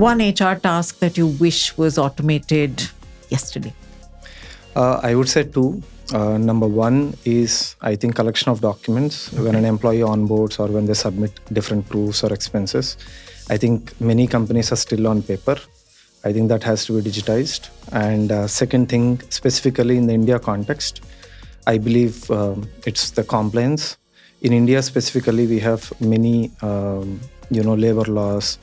one HR task that you wish was automated yesterday? I would say two. Number one is, I think, collection of documents when an employee onboards or when they submit different proofs or expenses. I think many companies are still on paper. I think that has to be digitized. And second thing, specifically in the India context, I believe it's the compliance. In India specifically, we have many, labor laws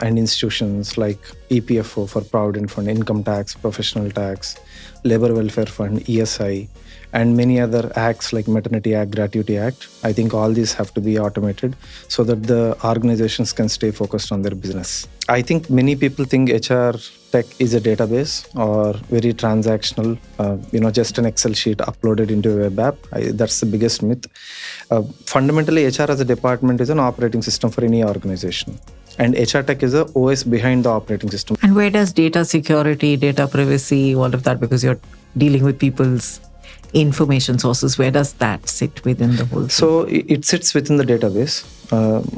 and institutions like EPFO for Provident Fund, Income Tax, Professional Tax, Labor Welfare Fund, ESI, and many other acts like Maternity Act, Gratuity Act. I think all these have to be automated so that the organizations can stay focused on their business. I think many people think HR tech is a database or very transactional, just an Excel sheet uploaded into a web app. That's the biggest myth. Fundamentally, HR as a department is an operating system for any organization. And HR tech is a OS behind the operating system. And where does data security, data privacy, all of that, because you're dealing with people's information sources, where does that sit within the whole thing? So it sits within the database,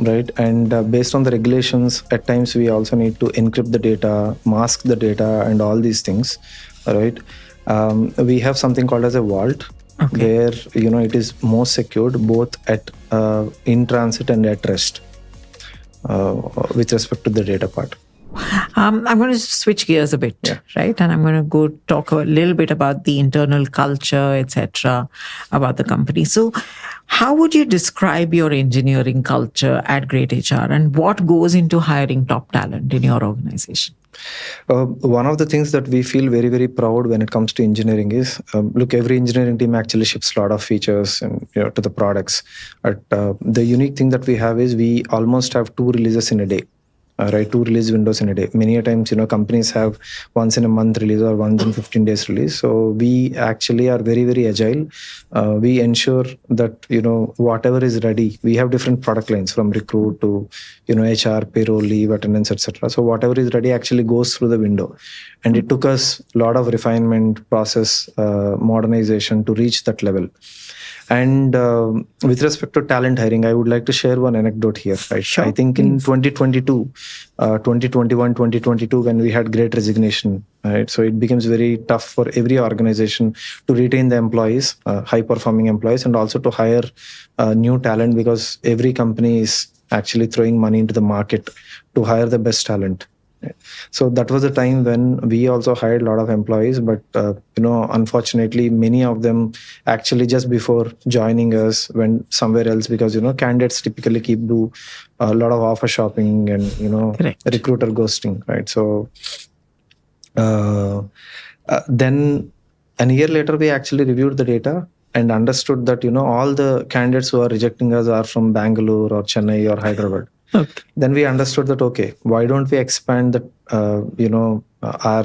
right? And based on the regulations, at times we also need to encrypt the data, mask the data, and all these things, right? We have something called as a vault, where it is more secured both at in transit and at rest. With respect to the data part. I'm going to switch gears a bit, right? And I'm going to go talk a little bit about the internal culture, etc., about the company. So how would you describe your engineering culture at greytHR, and what goes into hiring top talent in your organization? One of the things that we feel very, very proud when it comes to engineering is, every engineering team actually ships a lot of features and to the products. But the unique thing that we have is we almost have 2 releases in a day. Right, 2 release windows in a day. Many a times, companies have once in a month release or once in 15 days release. So we actually are very, very agile. We ensure that, whatever is ready, we have different product lines from recruit to, HR, payroll, leave, attendance, etc. So whatever is ready actually goes through the window. And it took us a lot of refinement, process, modernization to reach that level. And with respect to talent hiring, I would like to share one anecdote here. Right? Sure, I think in 2021, 2022, when we had great resignation, right? So it becomes very tough for every organization to retain the employees, high-performing employees, and also to hire new talent, because every company is actually throwing money into the market to hire the best talent. So that was a time when we also hired a lot of employees, but unfortunately, many of them actually just before joining us went somewhere else, because candidates typically do a lot of offer shopping and recruiter ghosting, right? So then a year later, we actually reviewed the data and understood that all the candidates who are rejecting us are from Bangalore or Chennai or Hyderabad. Okay. Then we understood that, why don't we expand our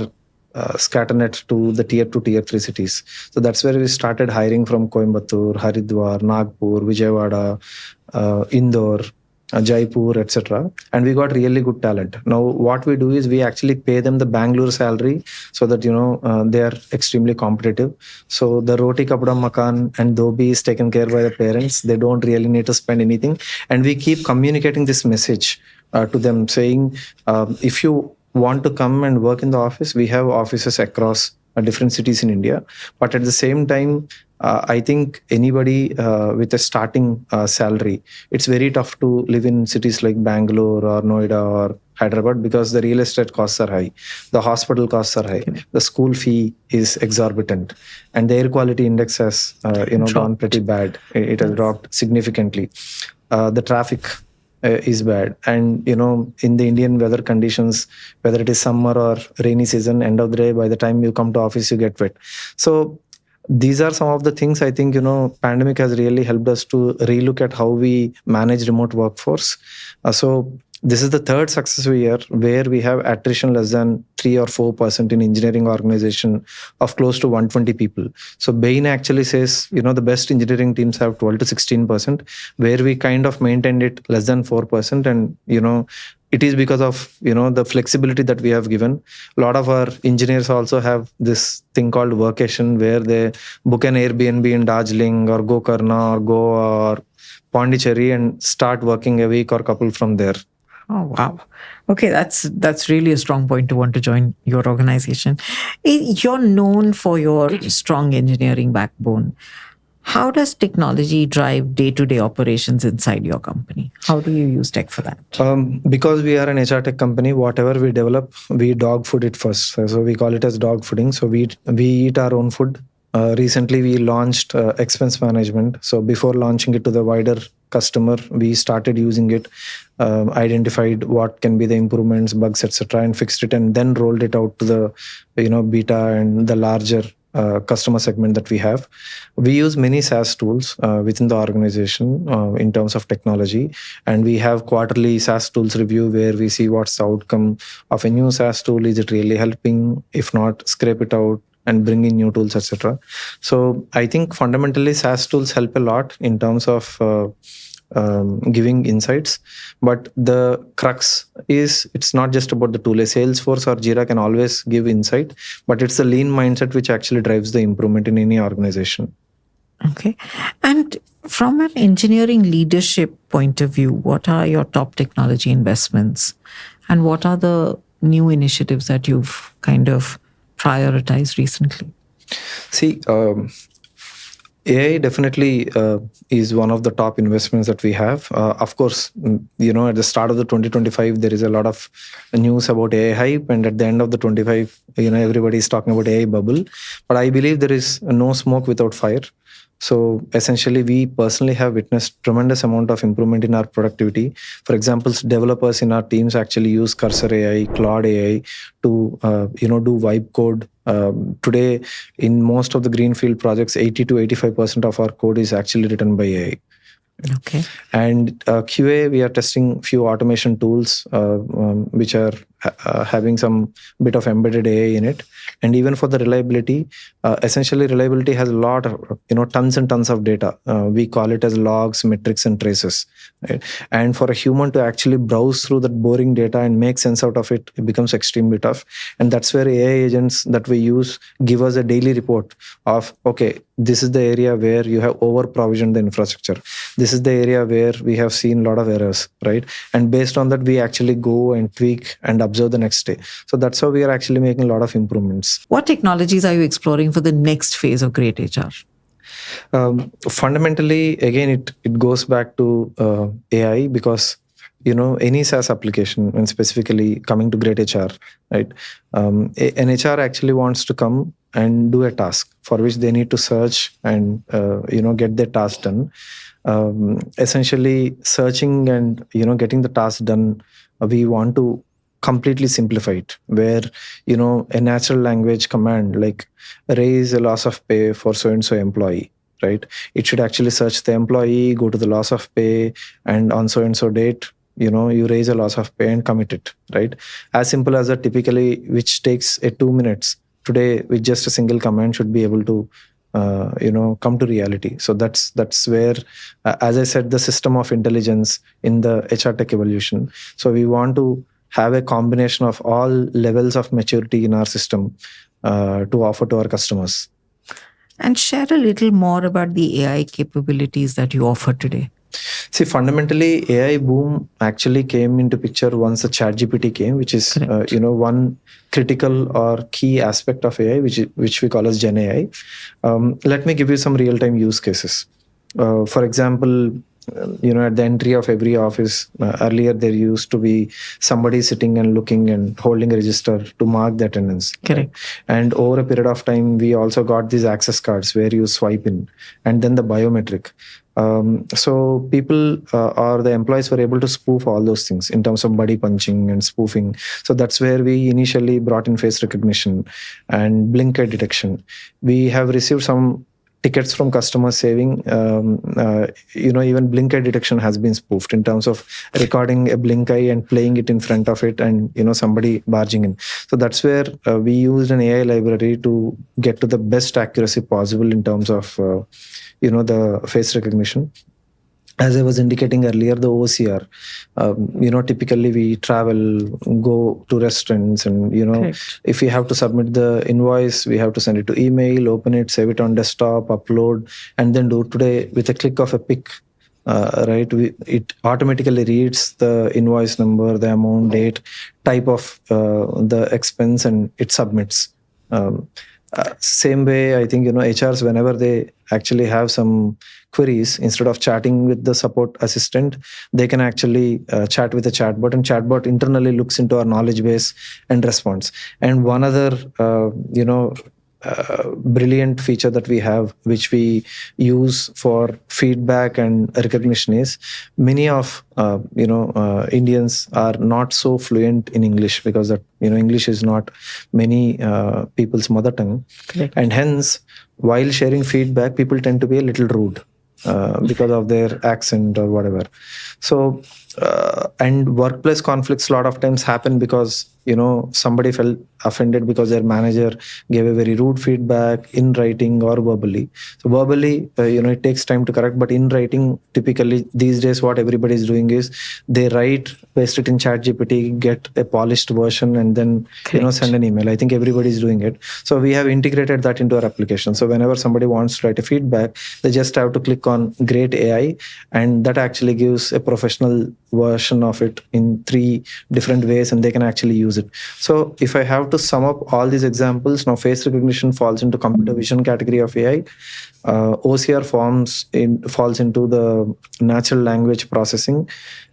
scatter net to the tier 2, tier 3 cities. So that's where we started hiring from Coimbatore, Haridwar, Nagpur, Vijayawada, Indore, Jaipur, etc. And we got really good talent. Now, what we do is we actually pay them the Bangalore salary so that, they are extremely competitive. So the roti, kapda, makan and dhobi is taken care by the parents. They don't really need to spend anything. And we keep communicating this message to them saying, if you want to come and work in the office, we have offices across different cities in India. But at the same time, I think anybody with a starting salary, it's very tough to live in cities like Bangalore or Noida or Hyderabad, because the real estate costs are high, the hospital costs are high, the school fee is exorbitant, and the air quality index has gone pretty bad. It has dropped significantly. The traffic is bad, and in the Indian weather conditions, whether it is summer or rainy season, end of the day, by the time you come to office, you get wet. So these are some of the things I think, pandemic has really helped us to relook at how we manage remote workforce. So this is the 3rd successive year where we have attrition less than 3 or 4% in engineering organization of close to 120 people. So Bain actually says, the best engineering teams have 12 to 16%, where we kind of maintained it less than 4%. And, it is because of, the flexibility that we have given. A lot of our engineers also have this thing called workation, where they book an Airbnb in Darjeeling or Gokarna or Goa or Pondicherry and start working a week or couple from there. Oh wow. Okay, that's really a strong point to want to join your organization. You're known for your strong engineering backbone. How does technology drive day-to-day operations inside your company? How do you use tech for that? Because we are an HR tech company, whatever we develop, we dog food it first. So we call it as dog fooding. So we eat our own food. Recently, we launched expense management. So before launching it to the wider customer, we started using it, identified what can be the improvements, bugs, etc., and fixed it, and then rolled it out to the beta and the larger customer segment that we have. We use many SaaS tools within the organization in terms of technology, and we have quarterly SaaS tools review where we see what's the outcome of a new SaaS tool. Is it really helping? If not, scrape it out and bring in new tools, etc. So I think fundamentally SaaS tools help a lot in terms of giving insights, but the crux is it's not just about the tool. A Salesforce or Jira can always give insight, but it's the lean mindset which actually drives the improvement in any organization. Okay. And from an engineering leadership point of view, what are your top technology investments, and what are the new initiatives that you've kind of prioritized recently? See, AI definitely is one of the top investments that we have. Of course, at the start of the 2025, there is a lot of news about AI hype, and at the end of the 25, everybody is talking about AI bubble. But I believe there is no smoke without fire. So essentially, we personally have witnessed tremendous amount of improvement in our productivity. For example, developers in our teams actually use Cursor AI, Claude AI to do vibe code. Today, in most of the greenfield projects, 80 to 85% of our code is actually written by AI. Okay. And QA, we are testing few automation tools which are having some bit of embedded AI in it. And even for the reliability, essentially reliability has a lot of, tons and tons of data. We call it as logs, metrics, and traces. Right? And for a human to actually browse through that boring data and make sense out of it, it becomes extremely tough. And that's where AI agents that we use give us a daily report of, okay, this is the area where you have over provisioned the infrastructure. This is the area where we have seen a lot of errors, right? And based on that, we actually go and tweak and observe the next day. So that's how we are actually making a lot of improvements. What technologies are you exploring for the next phase of greytHR? Fundamentally, again, it goes back to AI, because any SaaS application, and specifically coming to greytHR, right? An HR actually wants to come and do a task for which they need to search and get their task done. Essentially, searching and getting the task done, we want to completely simplify it, where a natural language command like raise a loss of pay for so and so employee, right? It should actually search the employee, go to the loss of pay, and on so and so date, you raise a loss of pay and commit it, right? As simple as that, typically, which takes 2 minutes. Today, with just a single command, should be able to come to reality. So that's where, as I said, the system of intelligence in the HR tech evolution. So we want to have a combination of all levels of maturity in our system to offer to our customers. And share a little more about the AI capabilities that you offer today. See, fundamentally, AI boom actually came into picture once the ChatGPT came, which is one critical or key aspect of AI, which we call as Gen AI. Let me give you some real-time use cases. For example, at the entry of every office, earlier there used to be somebody sitting and looking and holding a register to mark the attendance. Correct. And over a period of time, we also got these access cards where you swipe in, and then the biometric. So people or the employees were able to spoof all those things in terms of body punching and spoofing. So that's where we initially brought in face recognition and blink eye detection. We have received some tickets from customers saving, even blink eye detection has been spoofed in terms of recording a blink eye and playing it in front of it and, somebody barging in. So that's where we used an AI library to get to the best accuracy possible in terms of, the face recognition. As I was indicating earlier, the OCR, typically we travel, go to restaurants, and, Correct. if we have to submit the invoice, we have to send it to email, open it, save it on desktop, upload, and then do. Today, with a click of a pick, right? It automatically reads the invoice number, the amount, date, type of the expense, and it submits. Same way, I think, HRs, whenever they actually have some queries, instead of chatting with the support assistant, they can actually chat with the chatbot, and chatbot internally looks into our knowledge base and responds. And one other, brilliant feature that we have, which we use for feedback and recognition, is many of Indians are not so fluent in English, because that English is not many people's mother tongue. Correct. And hence, while sharing feedback, people tend to be a little rude because of their accent or whatever. So and workplace conflicts a lot of times happen because somebody felt offended because their manager gave a very rude feedback in writing or verbally. So verbally, it takes time to correct, but in writing, typically these days what everybody is doing is they write, paste it in ChatGPT, get a polished version, and then send an email. I think everybody is doing it. So we have integrated that into our application. So whenever somebody wants to write a feedback, they just have to click on greytHR, and that actually gives a professional version of it in 3 different ways, and they can actually use it. So if I have to sum up all these examples, now face recognition falls into computer vision category of AI. OCR falls into the natural language processing.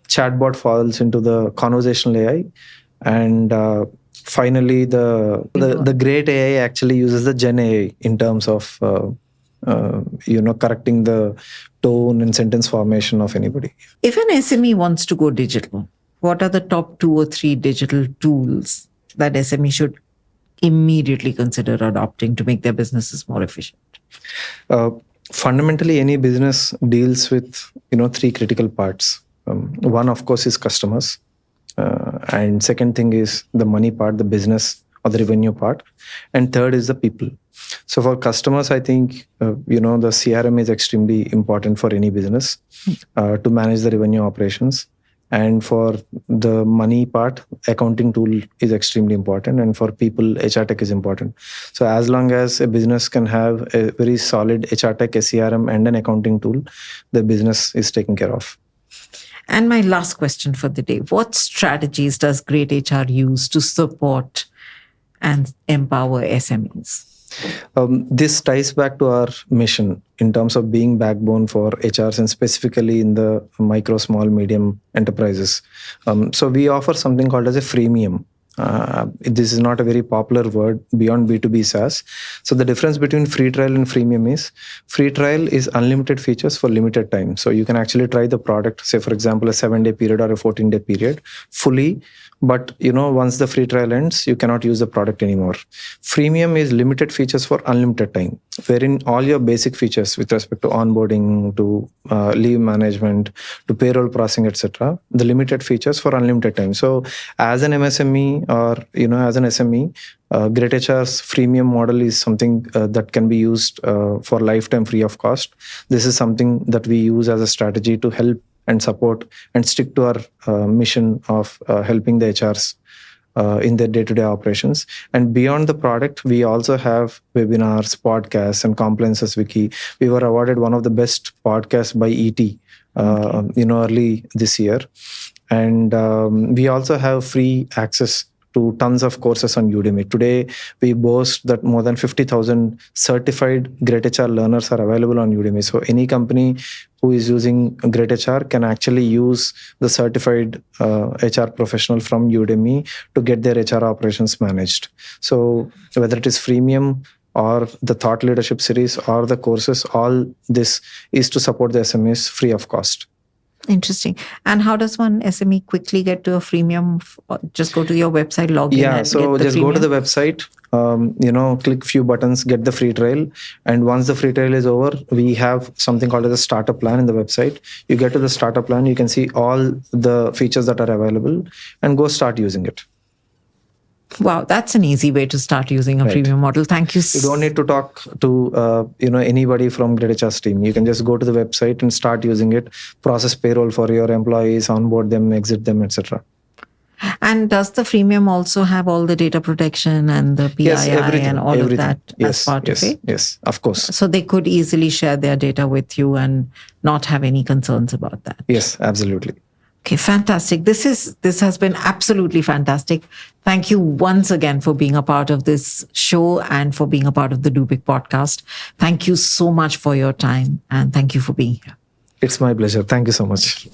Chatbot falls into the conversational AI. And finally, the greytHR actually uses the Gen AI in terms of correcting the tone and sentence formation of anybody. If an SME wants to go digital, what are the top 2 or 3 digital tools that SME should immediately consider adopting to make their businesses more efficient? Fundamentally, any business deals with 3 critical parts. One, of course, is customers, and second thing is the money part, the business or the revenue part, and third is the people. So for customers, I think the CRM is extremely important for any business to manage the revenue operations. And for the money part, accounting tool is extremely important. And for people, HR tech is important. So as long as a business can have a very solid HR tech, a CRM, and an accounting tool, the business is taken care of. And my last question for the day: what strategies does greytHR use to support and empower SMEs? This ties back to our mission in terms of being backbone for HRs, and specifically in the micro, small, medium enterprises. So we offer something called as a freemium. This is not a very popular word beyond B2B SaaS. So the difference between free trial and freemium is free trial is unlimited features for limited time. So you can actually try the product, say for example, a 7-day period or a 14-day period fully. But once the free trial ends, you cannot use the product anymore. Freemium is limited features for unlimited time, wherein all your basic features with respect to onboarding, to leave management, to payroll processing, etc., the limited features for unlimited time. So as an MSME or as an SME, greytHR's freemium model is something that can be used for lifetime free of cost. This is something that we use as a strategy to help and support and stick to our mission of helping the HRs in their day-to-day operations. And beyond the product, we also have webinars, podcasts, and compliances wiki. We were awarded one of the best podcasts by ET, early this year. And we also have free access to tons of courses on Udemy. Today, we boast that more than 50,000 certified greytHR learners are available on Udemy. So any company who is using greytHR can actually use the certified HR professional from Udemy to get their HR operations managed. So whether it is freemium or the thought leadership series or the courses, all this is to support the SMEs free of cost. Interesting. And how does one SME quickly get to a freemium? Just go to your website, log in. Yeah, so just go to the website, click few buttons, get the free trial. And once the free trial is over, we have something called as a starter plan in the website. You get to the starter plan, you can see all the features that are available and go start using it. Wow, that's an easy way to start using a freemium model. Thank you. You don't need to talk to anybody from greytHR's team. You can just go to the website and start using it, process payroll for your employees, onboard them, exit them, etc. And does the freemium also have all the data protection and the PII Yes, everything, and all everything. of that Yes, as part yes, of it? yes, of course. So they could easily share their data with you and not have any concerns about that. Yes, absolutely. Okay, fantastic. This has been absolutely fantastic. Thank you once again for being a part of this show and for being a part of the Do Big podcast. Thank you so much for your time and thank you for being here. It's my pleasure. Thank you so much.